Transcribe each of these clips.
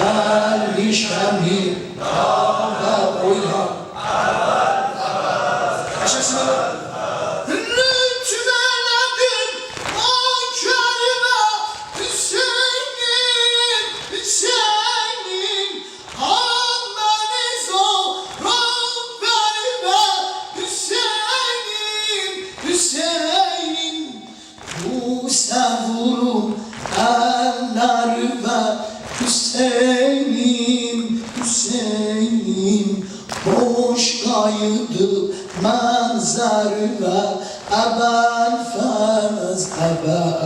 gelmişem dağda oyan. Yaşasın. Lütfeledin o körüme Hüseyin'im, Hüseyin'im. Anneniz o Rabbime Hüseyin'im, Hüseyin'im. Bu sevurum ellerime Hüseyin'im, Hüseyin'im. Boş kaydı manzarıma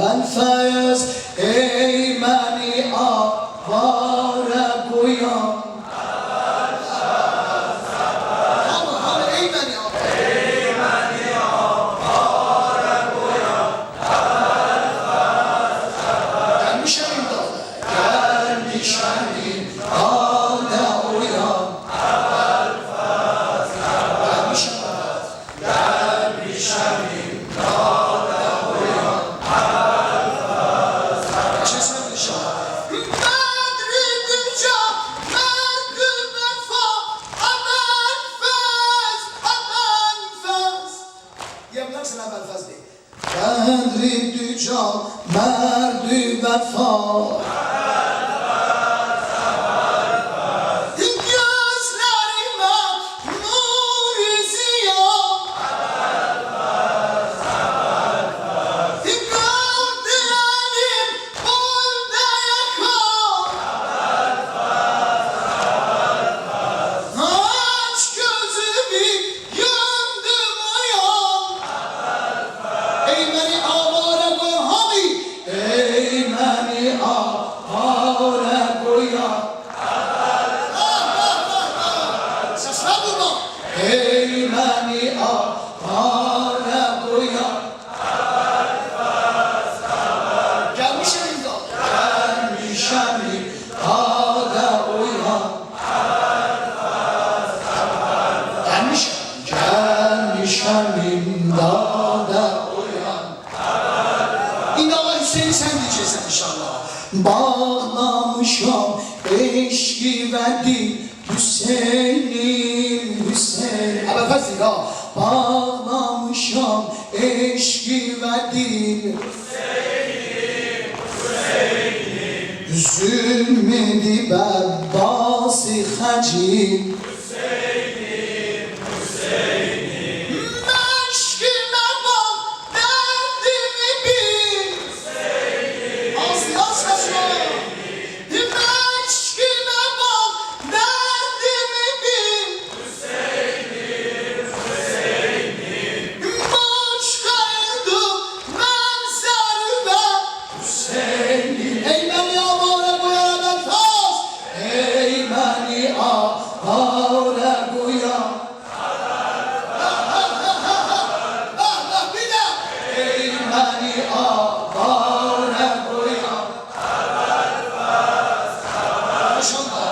Ebelfez ey beni avare koyan. Ama ey beni avare koyan. Gelmişem imdada, gelmişem imdada uyan. Bedri düca, merdü vefa. Gözlerime nur ziya. Gözlerim orada yakar. Aç gözümü yandım uyan. Ey beni avare koyan hami. Ey beni avare koyan. Sesler burada. Ey beni avare koyan. Gelmişem imdada. Gelmişem imdada uyan. Gelmişem imdada uyan. İnşallah Hüseyin'i sen diyeceksin inşallah. Bağlamışam eşki verdi Hüseyin'im, Hüseyin. Abi fazla ha. Bağlamışam eşki verdi Hüseyin'im, Hüseyin'im. Zulmedi bebbasi hacim Hüseyin'im, Hüseyin'im. Meşkime bak derdimi bil Hüseyin'im, az kaçıyor. Meşkime bak derdimi bil Hüseyin'im, Hüseyin'im. Boş kaydım ben serve Hüseyin'im. Ey beni avare koyan Ebelfez. Ey beni avare koyan. Bir de. Ey beni avare koyan. Maşallah.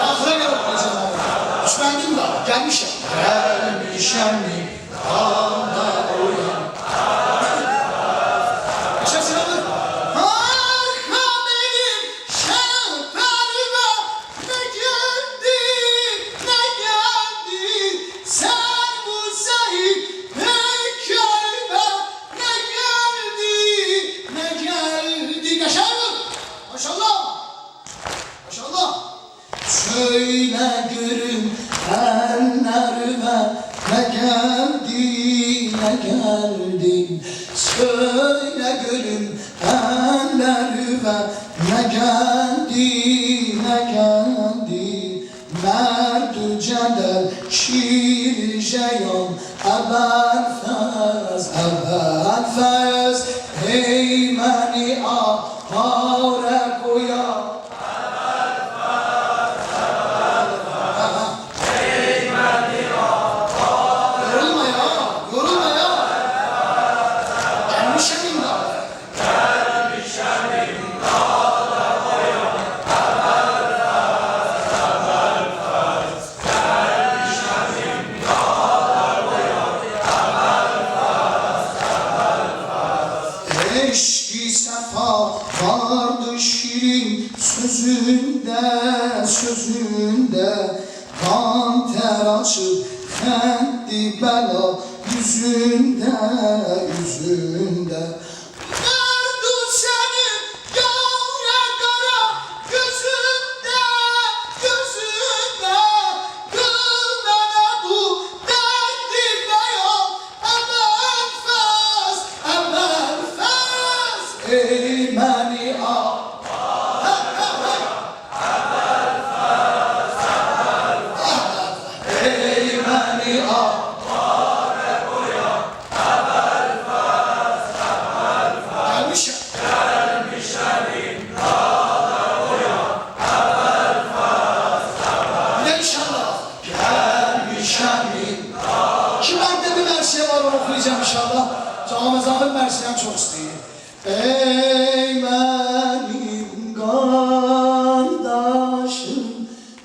Ahire gel okuyacağım abi. Üstlendim de gelmişim. Gelmişim dağda uyan. Yaşasın abi. Arka benim şehperime ne geldi, ne geldi. Sen bu zahir heykelime ne geldi, ne geldi. Yaşar. Maşallah. Maşallah. Söyle görüm ellerime ne geldi, ne geldi. Söyle görüm ellerime ne geldi, ne geldi. Merdü cedel şiir jeyon Ebelfez, Ebelfez. Ey beni avare koyan. Yorulma ya, yorulma ya. Gelmişem imdada. eşki sefa vardı şirin sözünde kan ter açıp kendi bela yüzünde vardı senin yavre kara gözünde kıl bana bu derdi beyan emel fez elimeni al elimeni al okuyacağım inşallah. Camizahın mersiyen çok isteyeyim. Ey benim kardeşim,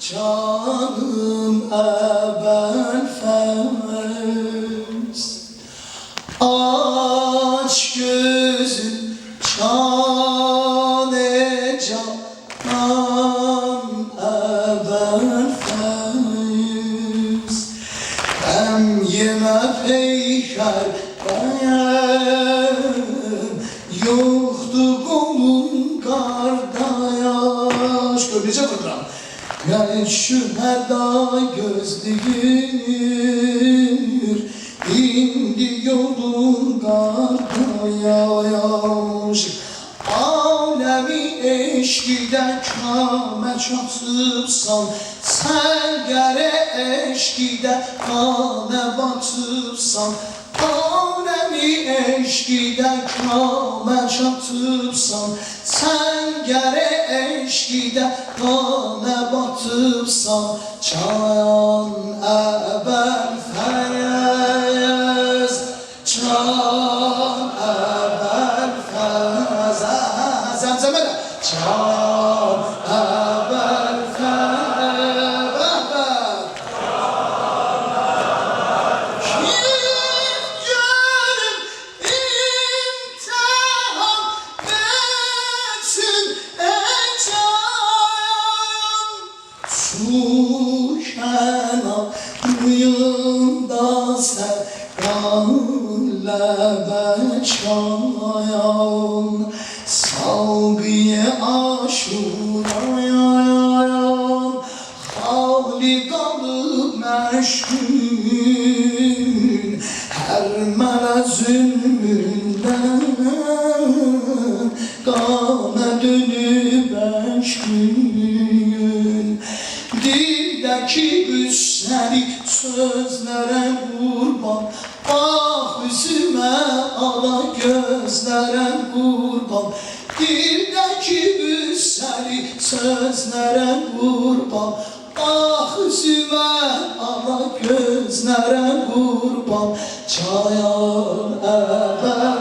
canım ebel fevz. Aç gözün cane canan ebel fevz. Hem yeme peyker yoktu kolun kardeş. Görmeyecek oturan. Yani şu heda gözlüğür indi yolun kardeş. Alemi eşkide kâme çatıpsan, sen gere eşkide kâne batıpsan. Alemi eşkide kâme çatıpsan, sen gere eşkide kâne batıpsan. Çayan ebel feyz, çayan ebel feyz. Zemzemele çayan ebel feyz. Su kenarında sevdalle çayan, salgıya aşurayan, hali kalıp meşgul, her mele zulmünden kana dönüp eşgül. Dildeki güzeli sözlere kurban, ah üzüme ala gözlere kurban. Dildeki güzeli sözlere kurban, ah üzüme ala gözlere kurban. Çayan ebel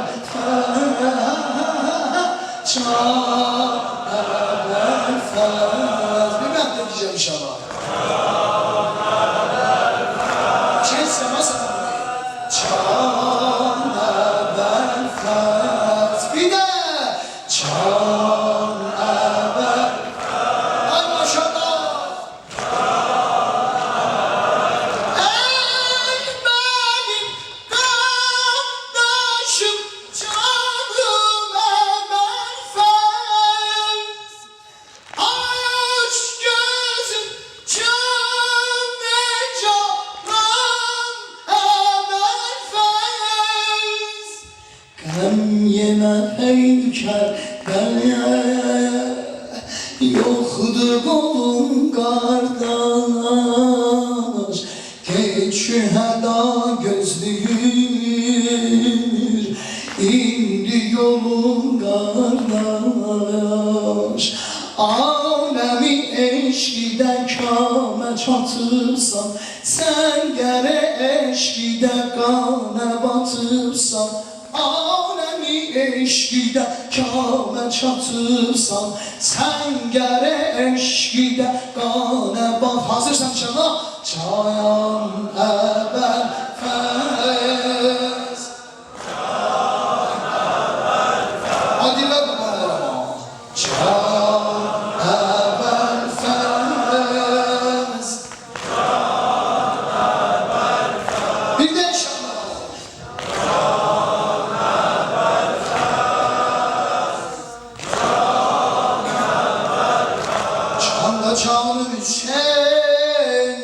çayan ebel fez. Bir ben de diyeceğim inşallah. Çayan ebel fez. Bir de çayan ebel. Ay maşallah. Ey benim kardeşim, canım ebel fez. Aç gözüm canım ebel fez. Gam yeme heykel yoktu kolum kardeş. Geç şüheda gözlüğür indi yolun kardeş. Alemi eşkide kâme çatıpsan, sen gere eşkide kâne batıpsan. Alemi eşkide kâme çatıpsan, sen gere eşkide kâne bat. Hazırsan inşallah. Çayan ebel fez. Hadi ver bana. Çal haber fez. Bir de inşallah. Çanda canım Hüseyin,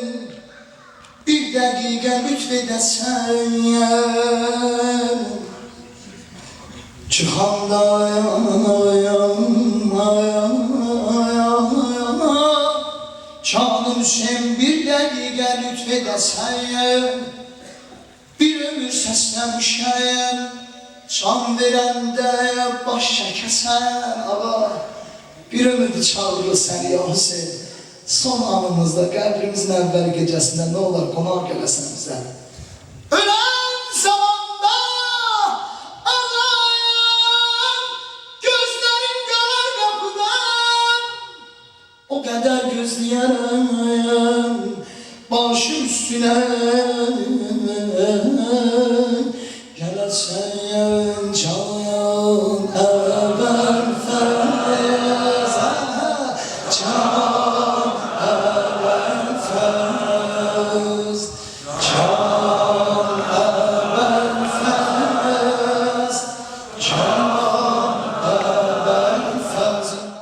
bir dakika lütfedesen. Cihanda canım Hüseyin, bir dakika lütfedesen. Bir ömür seslemişem, can verende baş çəkəsən. Ağa, bir ömürdür çağırır səni ya Hüseyin. Son anımızda, qəbrimizin əvvəl gecəsində nə olar qonaq gələsən bizə. Ölən zamanda ağlayam, gözlərim qalar qapıdan. O qədər gözləyərəm, başım üstünə